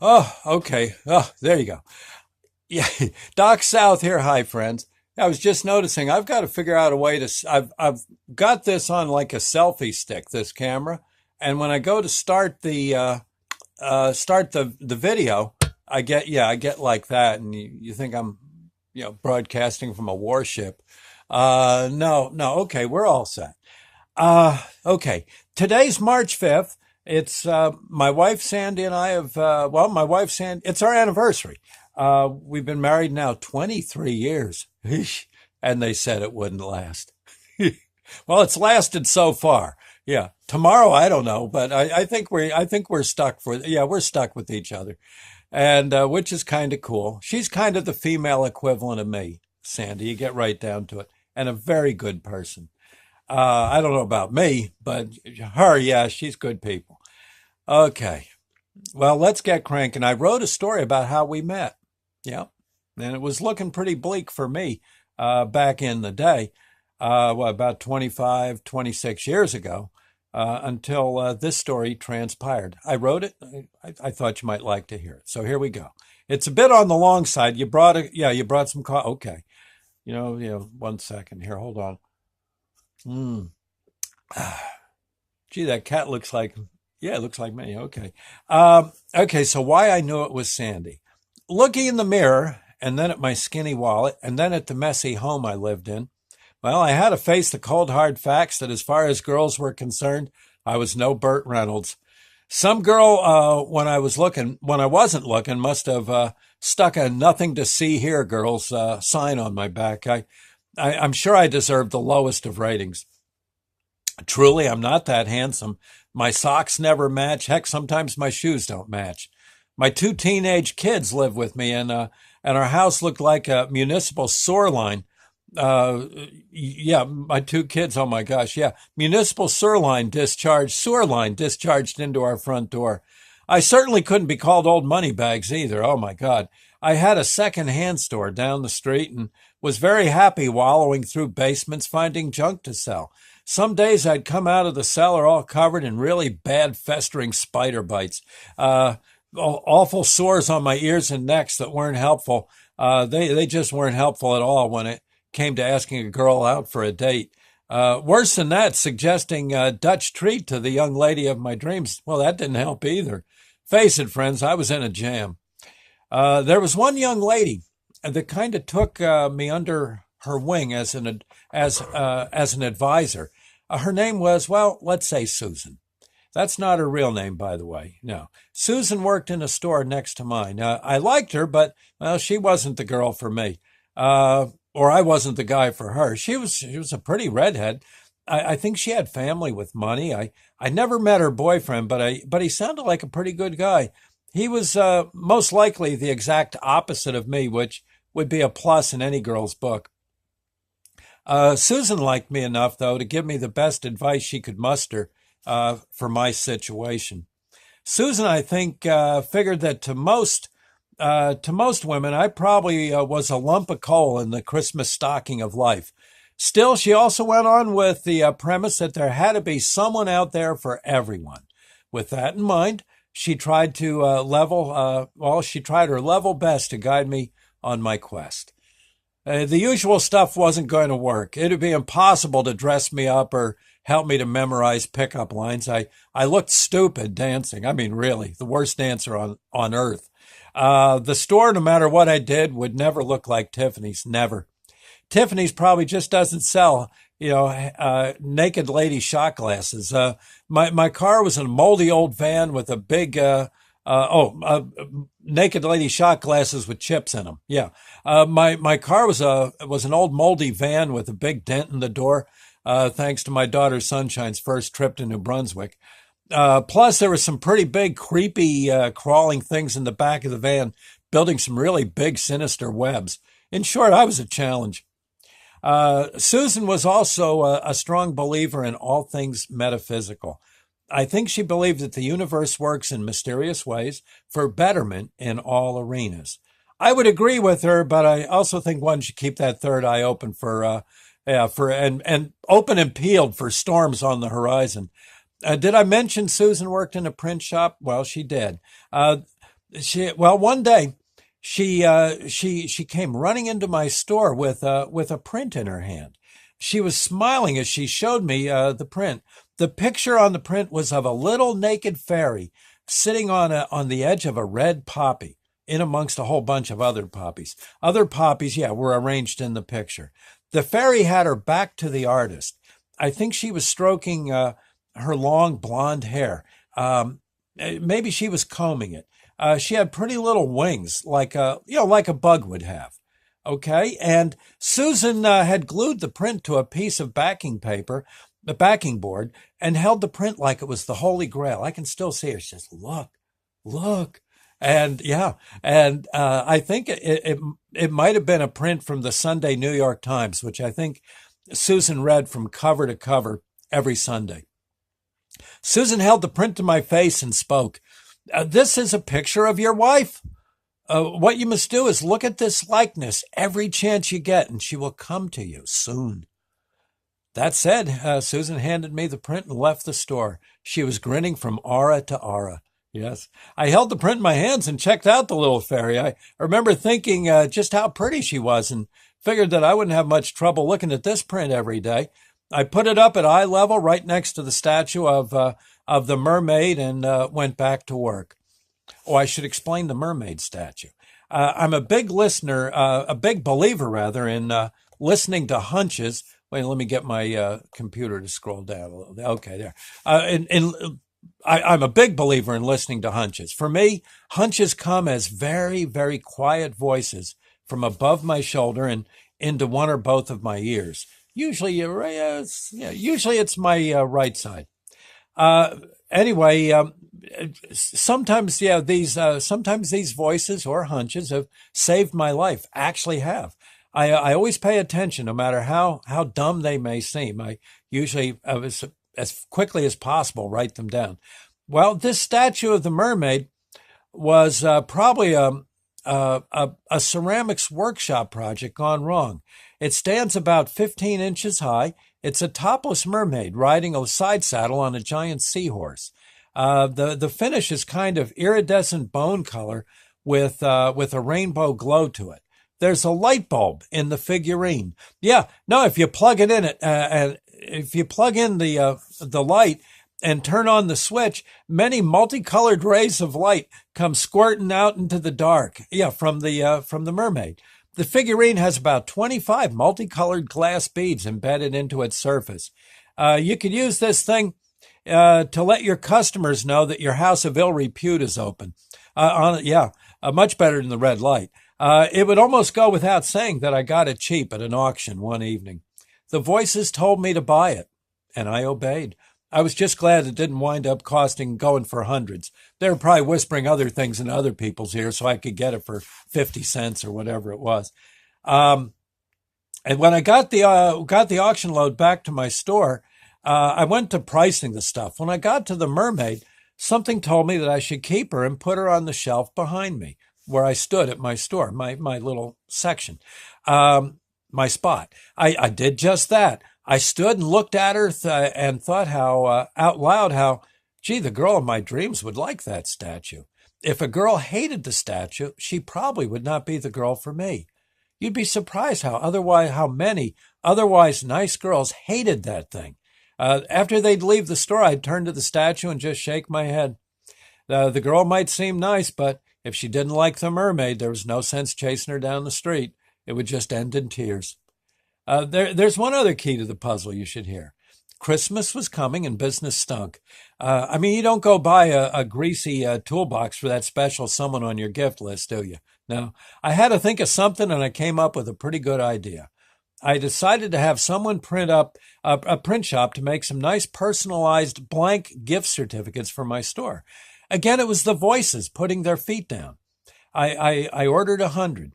Oh, okay. Oh, there you go. Yeah, Doc South here. Hi, friends. I was just noticing I've got to figure out a way to. I've got this on like a selfie stick, this camera, and when I go to start the video, I get like that, and you think I'm broadcasting from a warship. No, no. Okay, we're all set. Okay. Today's March 5th. It's my wife Sandy and I have, my wife Sandy, it's our anniversary. We've been married now 23 years. And they said it wouldn't last. Well, it's lasted so far. Yeah. Tomorrow, I don't know, but I think we're stuck we're stuck with each other. And, which is kind of cool. She's kind of the female equivalent of me, Sandy. You get right down to it. And a very good person. I don't know about me, but her, yeah, she's good people. Okay. Well, let's get cranking. I wrote a story about how we met. Yeah. And it was looking pretty bleak for me back in the day, about 25, 26 years ago, until this story transpired. I wrote it. I thought you might like to hear it. So here we go. It's a bit on the long side. You brought some coffee. Okay. One second here. Hold on. Mm. Gee, that cat looks like, yeah, it looks like me. Okay. Okay, so why I knew it was Sandy. Looking in the mirror, and then at my skinny wallet, and then at the messy home I lived in, well, I had to face the cold, hard facts that as far as girls were concerned, I was no Burt Reynolds. Some girl, when I wasn't looking, must have stuck a nothing to see here, girls sign on my back. I'm sure I deserved the lowest of ratings. Truly, I'm not that handsome. My socks never match. Heck, sometimes my shoes don't match. My two teenage kids live with me, and our house looked like a municipal sewer line. Yeah, my two kids. Oh my gosh, yeah, municipal sewer line discharged into our front door. I certainly couldn't be called old money bags either. Oh my God. I had a second-hand store down the street and was very happy wallowing through basements finding junk to sell. Some days I'd come out of the cellar all covered in really bad festering spider bites. Awful sores on my ears and necks that weren't helpful. They just weren't helpful at all when it came to asking a girl out for a date. Worse than that, suggesting a Dutch treat to the young lady of my dreams. Well, that didn't help either. Face it, friends, I was in a jam. There was one young lady that kind of took me under her wing as an advisor. Her name was, well, let's say Susan. That's not her real name, by the way. No. Susan worked in a store next to mine. I liked her, but, well, she wasn't the girl for me. Or I wasn't the guy for her. She was a pretty redhead. I think she had family with money. I never met her boyfriend, but he sounded like a pretty good guy. He was most likely the exact opposite of me, which would be a plus in any girl's book. Susan liked me enough, though, to give me the best advice she could muster for my situation. Susan, I think, figured that to most women, I probably was a lump of coal in the Christmas stocking of life. Still, she also went on with the premise that there had to be someone out there for everyone. With that in mind, she tried to she tried her level best to guide me on my quest. The usual stuff wasn't going to work. It'd be impossible to dress me up or help me to memorize pickup lines. I looked stupid dancing. I mean, really, the worst dancer on earth. The store, no matter what I did, would never look like Tiffany's. Never. Tiffany's probably just doesn't sell, naked lady shot glasses. My car was a moldy old van with a big, naked lady shot glasses with chips in them. Yeah. My car was an old moldy van with a big dent in the door, thanks to my daughter Sunshine's first trip to New Brunswick. Plus, there were some pretty big, creepy, crawling things in the back of the van, building some really big, sinister webs. In short, I was a challenge. Susan was also a strong believer in all things metaphysical. I think she believed that the universe works in mysterious ways for betterment in all arenas. I would agree with her, but I also think one should keep that third eye open and open and peeled for storms on the horizon. Did I mention Susan worked in a print shop? Well, she did. Well, one day she came running into my store with a print in her hand. She was smiling as she showed me the print. The picture on the print was of a little naked fairy sitting on the edge of a red poppy, in amongst a whole bunch of other poppies. Other poppies, yeah, were arranged in the picture. The fairy had her back to the artist. I think she was stroking her long blonde hair. Maybe she was combing it. She had pretty little wings, like a bug would have. Okay, and Susan had glued the print to a piece of backing paper, the backing board, and held the print like it was the Holy Grail. I can still see her. She says, "Look, look," and yeah, and I think it might have been a print from the Sunday New York Times, which I think Susan read from cover to cover every Sunday. Susan held the print to my face and spoke. This is a picture of your wife. What you must do is look at this likeness every chance you get, and she will come to you soon. That said, Susan handed me the print and left the store. She was grinning from aura to aura. Yes, I held the print in my hands and checked out the little fairy. I remember thinking just how pretty she was and figured that I wouldn't have much trouble looking at this print every day. I put it up at eye level right next to the statue of the mermaid and went back to work. Oh, I should explain the mermaid statue. I'm a big listener, a big believer rather, in listening to hunches. Wait, let me get my computer to scroll down a little. Okay, there. I'm a big believer in listening to hunches. For me, hunches come as very, very quiet voices from above my shoulder and into one or both of my ears. Usually it's my right side. Anyway, sometimes these voices or hunches have saved my life. Actually, have. I always pay attention, no matter how dumb they may seem. I usually, as quickly as possible, write them down. Well, this statue of the mermaid was probably a ceramics workshop project gone wrong. It stands about 15 inches high. It's a topless mermaid riding a side saddle on a giant seahorse. The finish is kind of iridescent bone color with a rainbow glow to it. There's a light bulb in the figurine. Yeah, no, if you plug it in, and if you plug in the light and turn on the switch, many multicolored rays of light come squirting out into the dark. Yeah, from the mermaid. The figurine has about 25 multicolored glass beads embedded into its surface. You could use this thing to let your customers know that your house of ill repute is open. Much better than the red light. It would almost go without saying that I got it cheap at an auction one evening. The voices told me to buy it, and I obeyed. I was just glad it didn't wind up going for hundreds. They were probably whispering other things in other people's ears so I could get it for 50 cents or whatever it was. And when I got the auction load back to my store, I went to pricing the stuff. When I got to the mermaid, something told me that I should keep her and put her on the shelf behind me where I stood at my store, my little section, my spot. I did just that. I stood and looked at her and thought out loud, gee, the girl of my dreams would like that statue. If a girl hated the statue, she probably would not be the girl for me. You'd be surprised how many otherwise nice girls hated that thing. After they'd leave the store, I'd turn to the statue and just shake my head. The girl might seem nice, but if she didn't like the mermaid, there was no sense chasing her down the street. It would just end in tears. There's one other key to the puzzle you should hear. Christmas was coming and business stunk. You don't go buy a greasy toolbox for that special someone on your gift list, do you? No. I had to think of something, and I came up with a pretty good idea. I decided to have someone print up a print shop to make some nice personalized blank gift certificates for my store. Again, it was the voices putting their feet down. I ordered 100.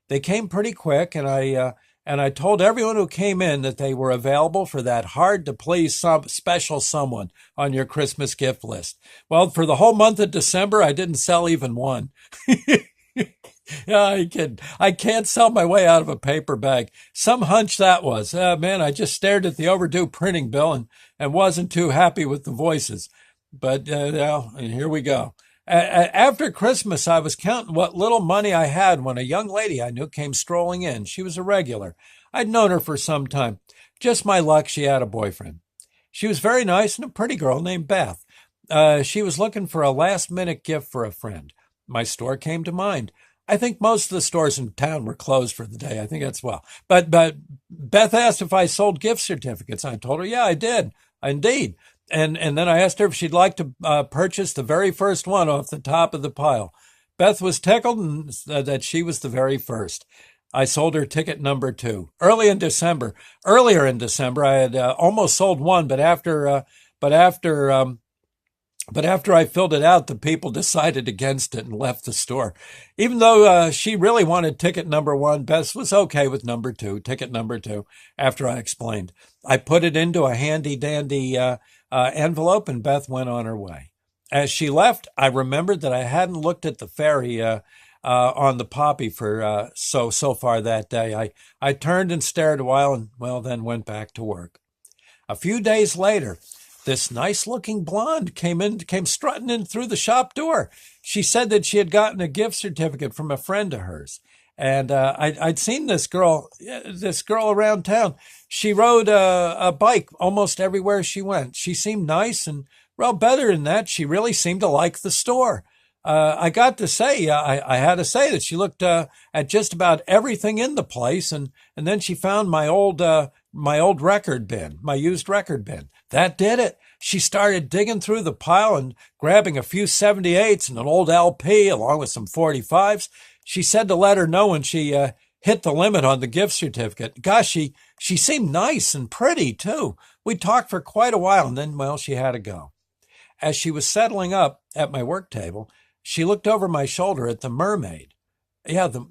They came pretty quick, and I told everyone who came in that they were available for that hard-to-please special someone on your Christmas gift list. Well, for the whole month of December, I didn't sell even one. Yeah, I can't sell my way out of a paper bag. Some hunch that was. Man, I just stared at the overdue printing bill and wasn't too happy with the voices. But here we go. After Christmas, I was counting what little money I had when a young lady I knew came strolling in. She was a regular. I'd known her for some time. Just my luck, she had a boyfriend. She was very nice and a pretty girl named Beth. She was looking for a last-minute gift for a friend. My store came to mind. I think most of the stores in town were closed for the day. I think that's well. But Beth asked if I sold gift certificates. I told her, yeah, I did. Indeed. And then I asked her if she'd like to purchase the very first one off the top of the pile. Beth was tickled and said that she was the very first. I sold her ticket number 2 earlier in December. I had almost sold one, but after I filled it out, the people decided against it and left the store. Even though she really wanted ticket number 1, Beth was okay with ticket number 2, after I explained. I put it into a handy-dandy envelope, and Beth went on her way. As she left, I remembered that I hadn't looked at the fairy on the poppy for so far that day. I turned and stared a while and, then went back to work. A few days later, this nice-looking blonde came strutting in through the shop door. She said that she had gotten a gift certificate from a friend of hers. And I'd seen this girl around town. She rode a bike almost everywhere she went. She seemed nice, and, better than that, she really seemed to like the store. I got to say, I had to say that she looked at just about everything in the place, and then she found my old record bin, my used record bin. That did it. She started digging through the pile and grabbing a few 78s and an old LP along with some 45s. She said to let her know when she hit the limit on the gift certificate. Gosh, she seemed nice and pretty, too. We talked for quite a while, and then, she had to go. As she was settling up at my work table, she looked over my shoulder at the mermaid. The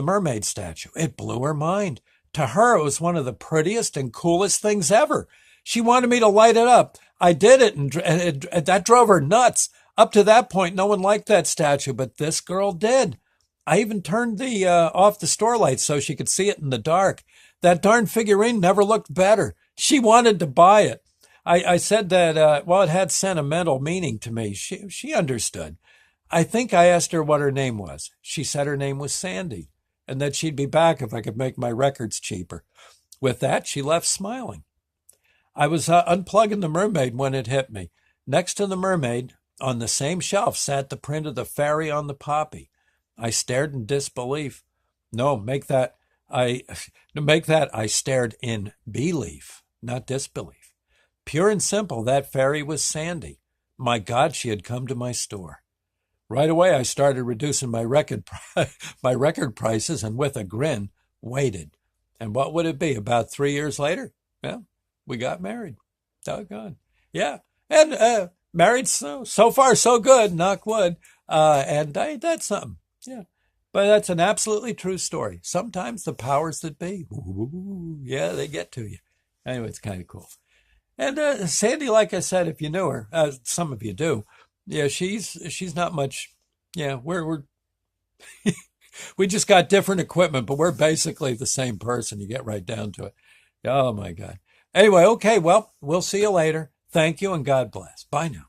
mermaid statue. It blew her mind. To her, it was one of the prettiest and coolest things ever. She wanted me to light it up. I did it, and that drove her nuts. Up to that point, no one liked that statue, but this girl did. I even turned off the store lights so she could see it in the dark. That darn figurine never looked better. She wanted to buy it. I said that, it had sentimental meaning to me. She understood. I think I asked her what her name was. She said her name was Sandy, and that she'd be back if I could make my records cheaper. With that, she left smiling. I was unplugging the mermaid when it hit me. Next to the mermaid, on the same shelf, sat the print of the fairy on the poppy. I stared in disbelief. I stared in belief, not disbelief. Pure and simple, that fairy was Sandy. My God, she had come to my store. Right away, I started reducing my record prices, and with a grin, waited. And what would it be? About 3 years later? Well, we got married. Doggone. Yeah. And married so far so good, knock wood. And that's something. Yeah. But that's an absolutely true story. Sometimes the powers that be, they get to you. Anyway, it's kind of cool. And Sandy, like I said, if you knew her, some of you do, she's not much. Yeah, we're we just got different equipment, but we're basically the same person. You get right down to it. Oh my God. Anyway, okay, well, we'll see you later. Thank you and God bless. Bye now.